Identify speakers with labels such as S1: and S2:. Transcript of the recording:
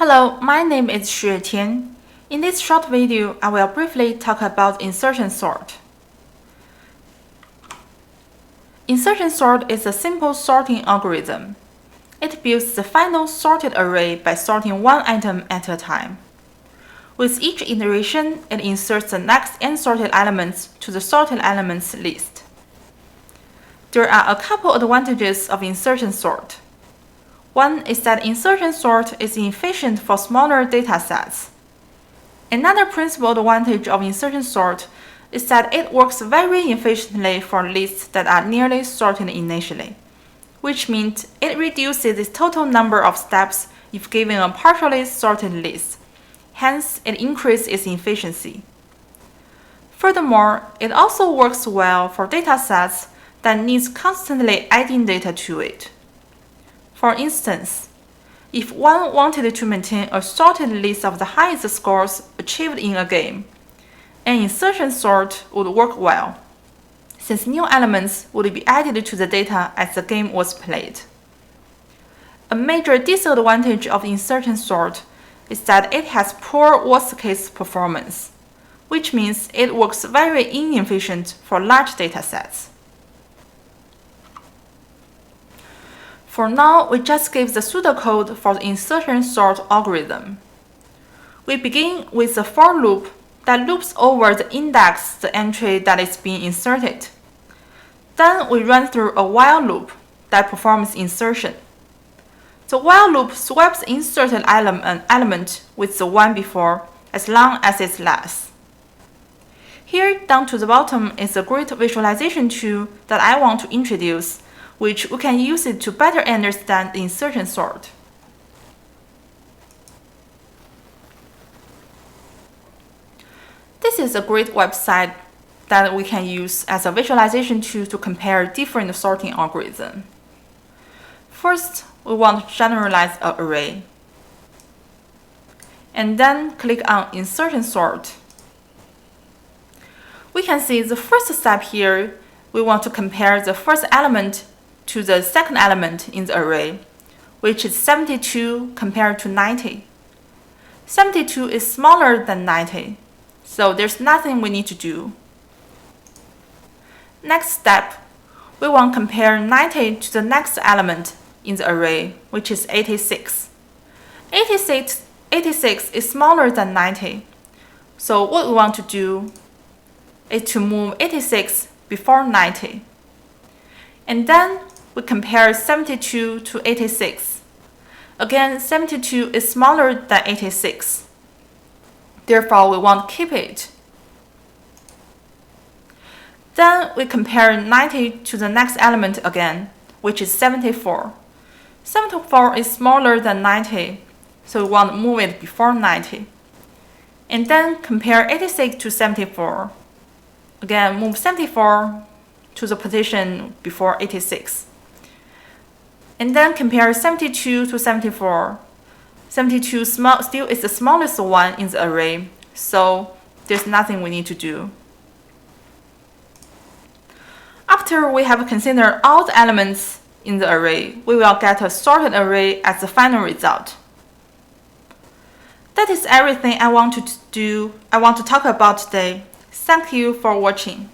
S1: Hello, my name is Xue Tian. In this short video, I will briefly talk about insertion sort. Insertion sort is a simple sorting algorithm. It builds the final sorted array by sorting one item at a time. With each iteration, it inserts the next unsorted elements to the sorted elements list. There are a couple advantages of insertion sort. One is that insertion sort is efficient for smaller data sets. Another principal advantage of insertion sort is that it works very efficiently for lists that are nearly sorted initially, which means it reduces the total number of steps if given a partially sorted list. Hence, it increases its efficiency. Furthermore, it also works well for data sets that needs constantly adding data to it. For instance, if one wanted to maintain a sorted list of the highest scores achieved in a game, an insertion sort would work well, since new elements would be added to the data as the game was played. A major disadvantage of insertion sort is that it has poor worst-case performance, which means it works very inefficient for large datasets. For now, we just give the pseudocode for the insertion sort algorithm. We begin with a for loop that loops over the index the entry that is being inserted. Then we run through a while loop that performs insertion. The while loop swaps the inserted element with the one before as long as it lasts. Here down to the bottom is a great visualization tool that I want to introduce, which we can use it to better understand the insertion sort. This is a great website that we can use as a visualization tool to compare different sorting algorithms. First, we want to generalize an array. And then click on Insertion Sort. We can see the first step here, we want to compare the first element to the second element in the array, which is 72 compared to 90. 72 is smaller than 90, so there's nothing we need to do. Next step, we want to compare 90 to the next element in the array, which is 86. 86 is smaller than 90, so what we want to do is to move 86 before 90. And then we compare 72 to 86. Again, 72 is smaller than 86. Therefore, we want to keep it. Then we compare 90 to the next element again, which is 74. 74 is smaller than 90, so we want to move it before 90. And then compare 86 to 74. Again, move 74 to the position before 86. And then compare 72 to 74. 72 still is the smallest one in the array, so there's nothing we need to do. After we have considered all the elements in the array, we will get a sorted array as the final result. That is everything I want to talk about today. Thank you for watching.